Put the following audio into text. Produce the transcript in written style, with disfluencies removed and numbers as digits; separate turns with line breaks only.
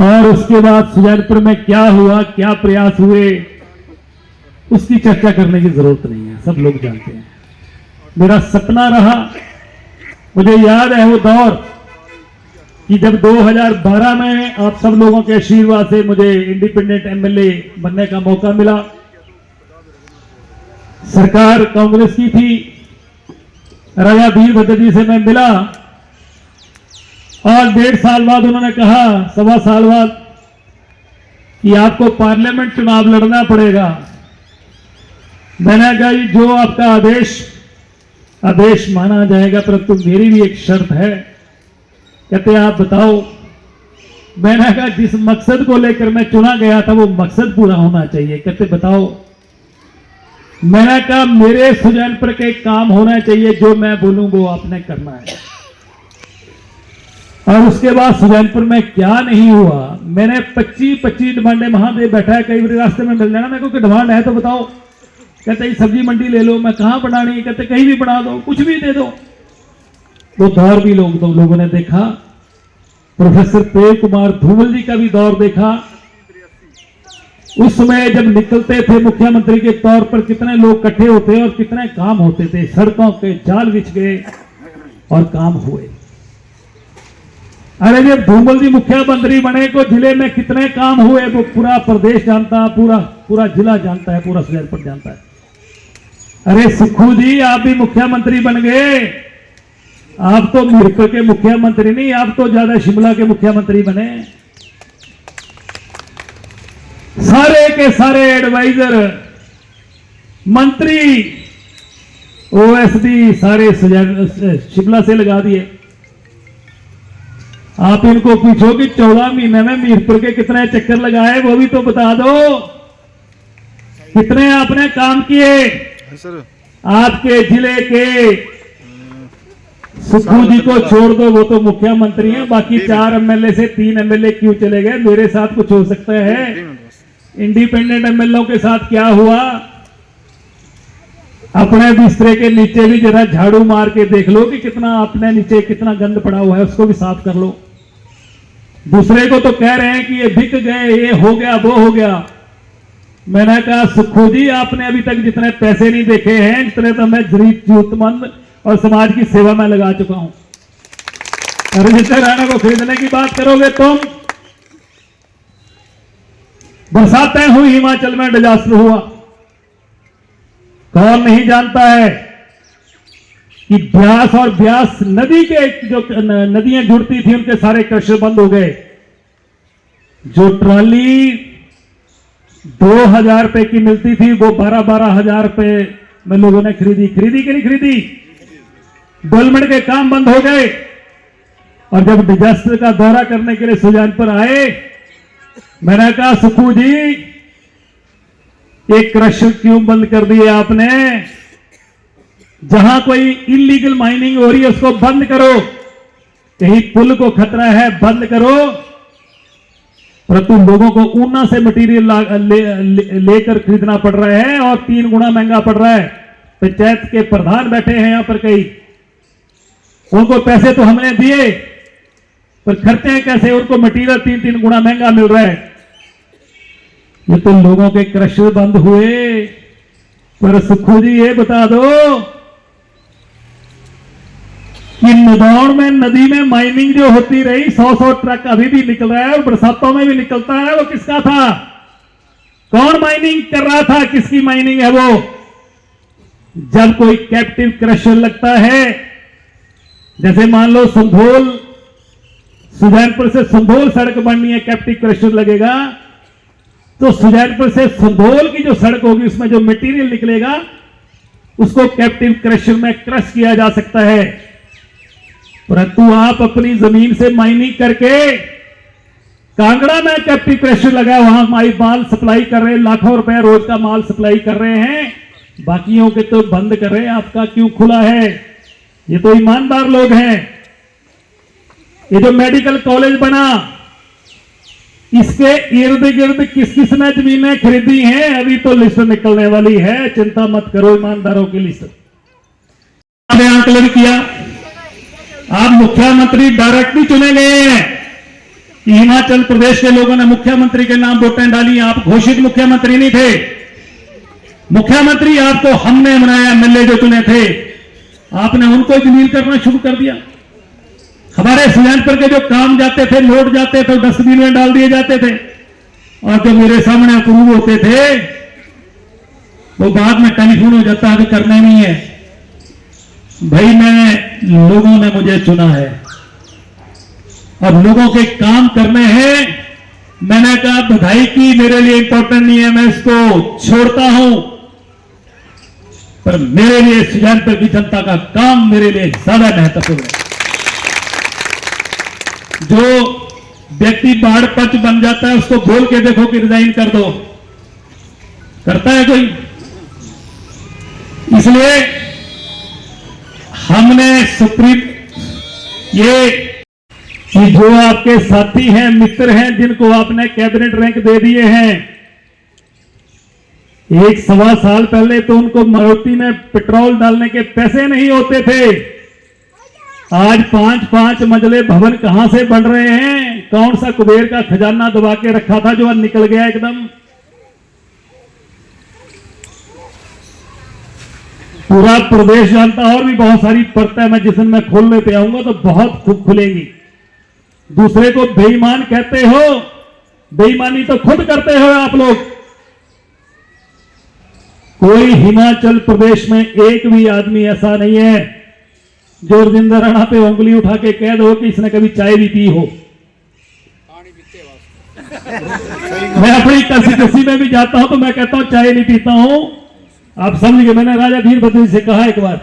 और उसके बाद सुजानपुर में क्या हुआ, क्या प्रयास हुए, उसकी चर्चा करने की जरूरत नहीं है, सब लोग जानते हैं। मेरा सपना रहा, मुझे याद है वो दौर कि जब 2012 में आप सब लोगों के आशीर्वाद से मुझे इंडिपेंडेंट एमएलए बनने का मौका मिला। सरकार कांग्रेस की थी, राजा वीरभद्र जी से मैं मिला और 1.5 साल बाद उन्होंने कहा, 1.25 साल बाद, कि आपको पार्लियामेंट चुनाव लड़ना पड़ेगा। मैंने कहा जो आपका आदेश माना जाएगा, परंतु मेरी भी एक शर्त है। कहते आप बताओ। मैंने कहा जिस मकसद को लेकर मैं चुना गया था वो मकसद पूरा होना चाहिए। कहते बताओ। मैंने कहा मेरे सुजानपुर के काम होना चाहिए, जो मैं बोलूं वो आपने करना है। और उसके बाद सुजानपुर में क्या नहीं हुआ। मैंने 25 डिमांडें महादेव बैठा है, कई बार रास्ते में मिल जाना, मेरे को कोई डिमांड है तो बताओ। कहते सब्जी मंडी ले लो। मैं कहां बनानी? कहते कहीं भी बना दो, कुछ भी दे दो। वो दौर भी लोगों ने देखा। प्रोफेसर प्रेम कुमार धूमल जी का भी दौर देखा। उस समय जब निकलते थे मुख्यमंत्री के तौर पर कितने लोग इकट्ठे होते और कितने काम होते थे, सड़कों के जाल बिछ गए और काम हुए। अरे जब धूमल जी मुख्यमंत्री बने को जिले में कितने काम हुए वो पूरा प्रदेश जानता, पूरा जिला जानता है, पूरा सुजानपुर जानता है। अरे सुखू जी आप भी मुख्यमंत्री बन गए। आप तो मीरपुर के मुख्यमंत्री नहीं, आप तो ज्यादा शिमला के मुख्यमंत्री बने। सारे के सारे एडवाइजर, मंत्री, ओएसडी सारे शिमला से लगा दिए। आप इनको पूछो कि 14 महीने में मीरपुर के कितने चक्कर लगाए, वो भी तो बता दो। कितने आपने काम किए आपके जिले के। सुखू जी को छोड़ दो, वो तो मुख्यमंत्री हैं। बाकी 4 एमएलए से 3 एमएलए क्यों चले गए? मेरे साथ कुछ हो सकता है। इंडिपेंडेंट एमएलए के साथ क्या हुआ? अपने बिस्तरे के नीचे भी जरा झाड़ू मार के देख लो कि कितना अपने नीचे कितना गंद पड़ा हुआ है, उसको भी साफ कर लो। दूसरे को तो कह रहे हैं कि ये बिक गए, ये हो गया, वो हो गया। मैंने कहा सुखू जी आपने अभी तक जितने पैसे नहीं देखे हैं, जितने तो मैं गरीब जरूरतमंद और समाज की सेवा में लगा चुका हूं। रजिस्टर राणा को खरीदने की बात करोगे तुम। बरसातें हुई, हिमाचल में डिजास्टर हुआ। कौन नहीं जानता है कि ब्यास और ब्यास नदी के जो नदियां जुड़ती थी उनके सारे क्रशर बंद हो गए। जो ट्रॉली 2000 रुपए की मिलती थी वो 12-12 हजार रुपए में लोगों ने खरीदी कि नहीं खरीदी? डेवलपमेंट के काम बंद हो गए। और जब डिजास्टर का दौरा करने के लिए सुजानपुर आए, मैंने कहा सुखू जी एक क्रशर क्यों बंद कर दिए आपने? जहां कोई इलीगल माइनिंग हो रही है उसको बंद करो। कहीं पुल को खतरा है बंद करो। परंतु लोगों को ऊना से मटेरियल लेकर खरीदना पड़ रहा है और 3 गुना महंगा पड़ रहा है। पंचायत के प्रधान बैठे हैं यहां पर, कई उनको पैसे तो हमने दिए पर खर्चे कैसे? उनको मटेरियल 3-3 गुना महंगा मिल रहा है। ये तो लोगों के क्रशर बंद हुए। पर सुखू जी ये बता दो कि नदौड़ में नदी में माइनिंग जो होती रही, 100 ट्रक अभी भी निकल रहा है और बरसातों में भी निकलता है। वो किसका था? कौन माइनिंग कर रहा था? किसकी माइनिंग है वो? जब कोई कैप्टिव क्रशर लगता है, जैसे मान लो संधोल, सुजानपुर से संधोल सड़क बननी है, कैप्टिव क्रशर लगेगा तो सुजानपुर से संधोल की जो सड़क होगी उसमें जो मटेरियल निकलेगा उसको कैप्टिव क्रशर में क्रश किया जा सकता है। परंतु आप अपनी जमीन से माइनिंग करके कांगड़ा में कैप्टिव क्रशर लगा, वहां माल सप्लाई कर रहे हैं, लाखों रुपए रोज का माल सप्लाई कर रहे हैं। बाकियों के तो बंद कर रहे हैं, आपका क्यों खुला है? ये तो ईमानदार लोग हैं। ये जो मेडिकल कॉलेज बना, इसके इर्द गिर्द किस किस ने जमीनें खरीदी हैं? अभी तो लिस्ट निकलने वाली है, चिंता मत करो, ईमानदारों की लिस्ट। आंकलन किया, आप मुख्यमंत्री डायरेक्टली चुने गए हैं। कि हिमाचल प्रदेश के लोगों ने मुख्यमंत्री के नाम वोटें डाली, आप घोषित मुख्यमंत्री नहीं थे। मुख्यमंत्री आपको हमने बनाया, एमएलए जो चुने थे आपने उनको जलील करना शुरू कर दिया। हमारे सुजानपुर के जो काम जाते थे, लोड जाते थे, डस्टबिन में डाल दिए जाते थे, और जो मेरे सामने अप्रूव होते थे वो बाद में टेलीफोन हो जाता है, करने नहीं है। भाई लोगों ने मुझे चुना है, अब लोगों के काम करने हैं। मैंने कहा बधाई की मेरे लिए इंपॉर्टेंट नहीं है, मैं इसको छोड़ता हूं, पर मेरे लिए सुजानपुर की जनता का काम मेरे लिए ज्यादा महत्वपूर्ण है। जो व्यक्ति बाढ़ पंच बन जाता है उसको बोल के देखो कि रिजाइन कर दो, करता है कोई? इसलिए हमने सुप्रीम ये कि जो आपके साथी हैं, मित्र हैं, जिनको आपने कैबिनेट रैंक दे दिए हैं, 1-1.25 साल पहले तो उनको मारुति में पेट्रोल डालने के पैसे नहीं होते थे। आज 5-5 मंजिले भवन कहां से बन रहे हैं? कौन सा कुबेर का खजाना दबा के रखा था जो आज निकल गया एकदम? पूरा प्रदेश जानता है, और भी बहुत सारी परतें मैं जिस दिन मैं खोलने पे आऊंगा तो बहुत खूब खुलेंगी। दूसरे को बेईमान कहते हो, बेईमानी तो खुद करते हो आप लोग। कोई हिमाचल प्रदेश में एक भी आदमी ऐसा नहीं है जो रजिंदर राणा पे उंगली उठा के कह दो कि इसने कभी चाय भी पी हो। मैं अपनी कंस्टिट्यूंसी में भी जाता हूं तो मैं कहता हूं चाय नहीं पीता हूं। आप समझ गए, मैंने राजा वीरभद्र से कहा एक बार